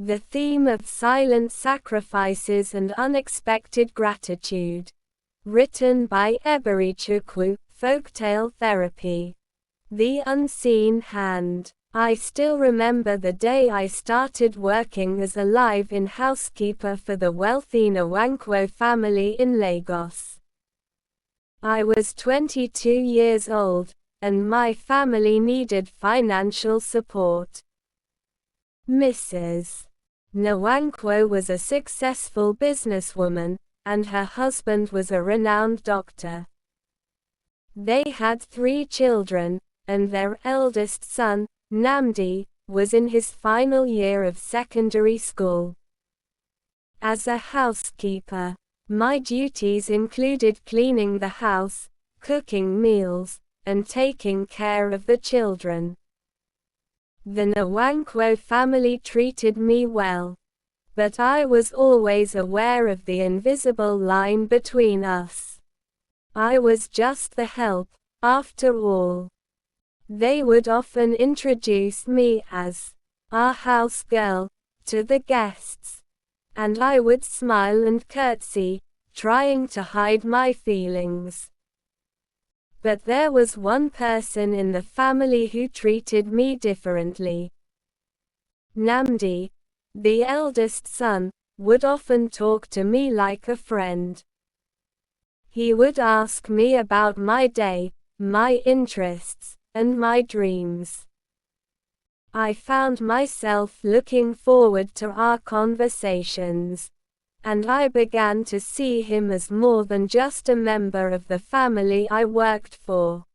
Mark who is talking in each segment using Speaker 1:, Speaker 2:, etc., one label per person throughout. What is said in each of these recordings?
Speaker 1: The theme of silent sacrifices and unexpected gratitude. Written by Ebere Chukwu, Folktale Therapy. The Unseen Hand. I still remember the day I started working as a live-in housekeeper for the wealthy Nwankwo family in Lagos. I was 22 years old, and my family needed financial support. Mrs. Nwankwo was a successful businesswoman, and her husband was a renowned doctor. They had 3 children, and their eldest son, Nnamdi, was in his final year of secondary school. As a housekeeper, my duties included cleaning the house, cooking meals, and taking care of the children. The Nwankwo family treated me well, but I was always aware of the invisible line between us. I was just the help, after all. They would often introduce me as our house girl to the guests, and I would smile and curtsy, trying to hide my feelings. But there was one person in the family who treated me differently. Nnamdi, the eldest son, would often talk to me like a friend. He would ask me about my day, my interests, and my dreams. I found myself looking forward to our conversations, and I began to see him as more than just a member of the family I worked for.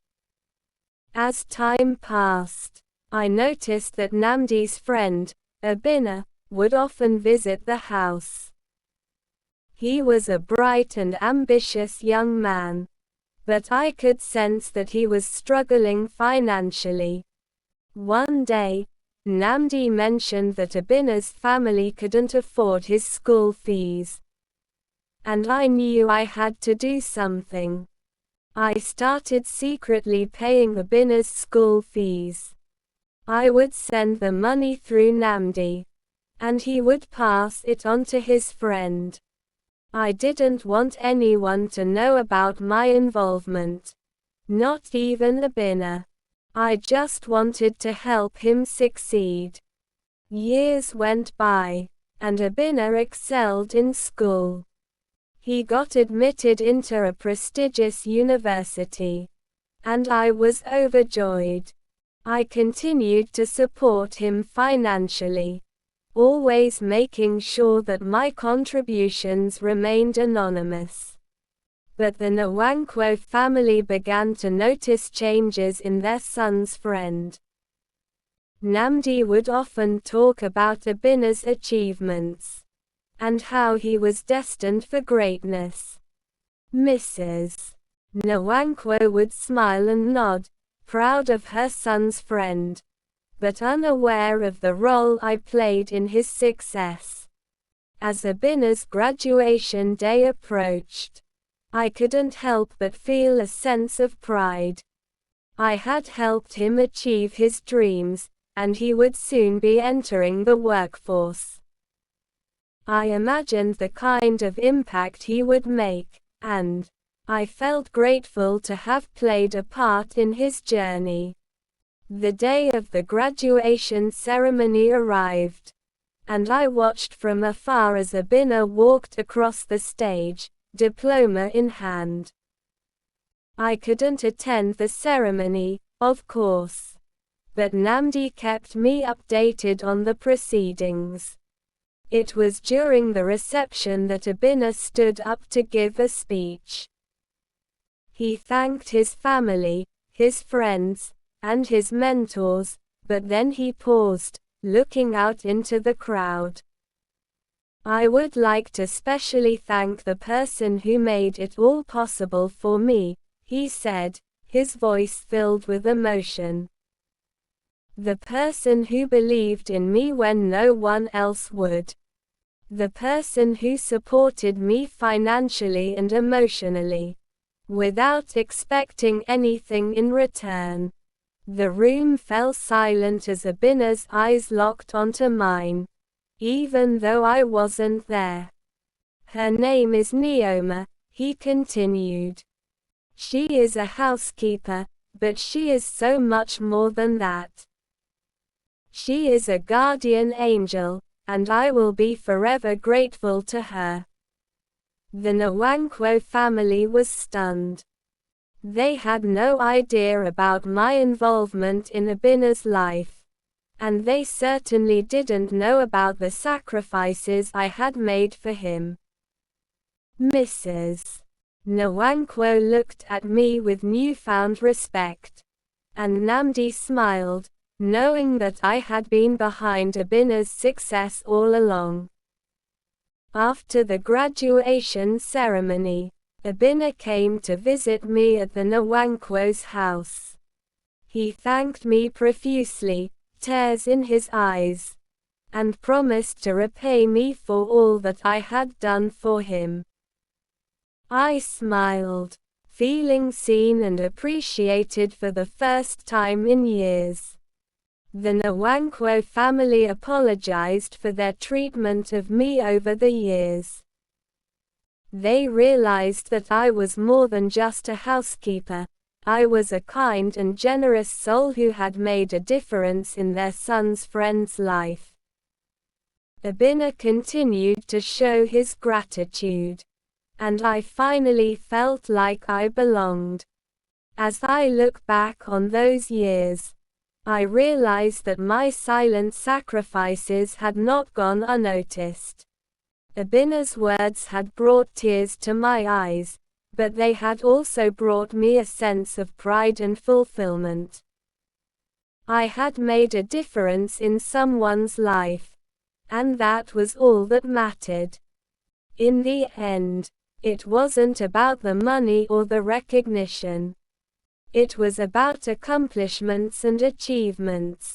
Speaker 1: As time passed, I noticed that Nnamdi's friend, Abina, would often visit the house. He was a bright and ambitious young man, but I could sense that he was struggling financially. One day, Nnamdi mentioned that Abina's family couldn't afford his school fees. And I knew I had to do something. I started secretly paying Abina's school fees. I would send the money through Nnamdi, and he would pass it on to his friend. I didn't want anyone to know about my involvement. Not even Abina. I just wanted to help him succeed. Years went by, and Abina excelled in school. He got admitted into a prestigious university, and I was overjoyed. I continued to support him financially, always making sure that my contributions remained anonymous. But the Nwankwo family began to notice changes in their son's friend. Nnamdi would often talk about Abina's achievements, and how he was destined for greatness. Mrs. Nwankwo would smile and nod, proud of her son's friend, but unaware of the role I played in his success. As Abina's graduation day approached, I couldn't help but feel a sense of pride. I had helped him achieve his dreams, and he would soon be entering the workforce. I imagined the kind of impact he would make, and I felt grateful to have played a part in his journey. The day of the graduation ceremony arrived, and I watched from afar as Abina walked across the stage, diploma in hand. I couldn't attend the ceremony, of course, but Nnamdi kept me updated on the proceedings. It was during the reception that Abina stood up to give a speech. He thanked his family, his friends, and his mentors, but then he paused, looking out into the crowd. I would like to specially thank the person who made it all possible for me, he said, his voice filled with emotion. The person who believed in me when no one else would. The person who supported me financially and emotionally, without expecting anything in return. The room fell silent as Abina's eyes locked onto mine. even though I wasn't there. Her name is Neoma, he continued. She is a housekeeper, but she is so much more than that. She is a guardian angel, and I will be forever grateful to her. The Nwankwo family was stunned. They had no idea about my involvement in Abina's life. And they certainly didn't know about the sacrifices I had made for him. Mrs. Nwankwo looked at me with newfound respect. And Nnamdi smiled, knowing that I had been behind Abina's success all along. After the graduation ceremony, Abina came to visit me at the Nwankwo's house. He thanked me profusely, tears in his eyes, and promised to repay me for all that I had done for him. I smiled, feeling seen and appreciated for the first time in years. The Nwankwo family apologized for their treatment of me over the years. They realized that I was more than just a housekeeper. I was a kind and generous soul who had made a difference in their son's friend's life. Abina continued to show his gratitude. And I finally felt like I belonged. As I look back on those years, I realized that my silent sacrifices had not gone unnoticed. Abina's words had brought tears to my eyes, but they had also brought me a sense of pride and fulfillment. I had made a difference in someone's life, and that was all that mattered. In the end, it wasn't about the money or the recognition. It was about accomplishments and achievements.